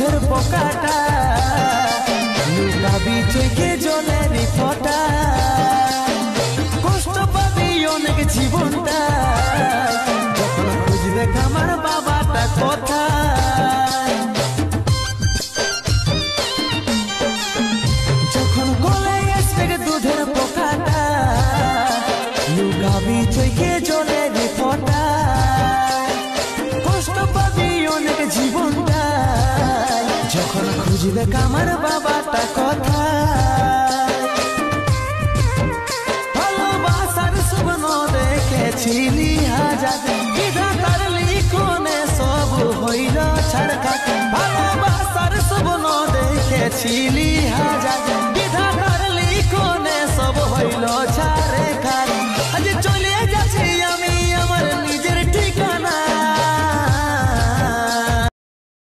দুধের পোকাটা লুকাবি চোখে জলের ফোঁটা কষ্ট পাবি অনেক জীবনটা যখন খুঁজবে আমার বাবাটা কোথায় যখন গলে আসবে দুধের পোকাটা লুকাবি চোখে জলের ফোঁটা কষ্ট পাবি অনেক জীবনটা যখন খুঁজবে আমার বাবাটা কোথায় ভালোবাসার স্বপ্ন দেখেছিলি হাজার বিধাতার লিখনে সব হইল ছাড়খাট ভালোবাসার স্বপ্ন দেখেছিলি হাজার বিধাতার লিখনে সব হইল ছাড়খাট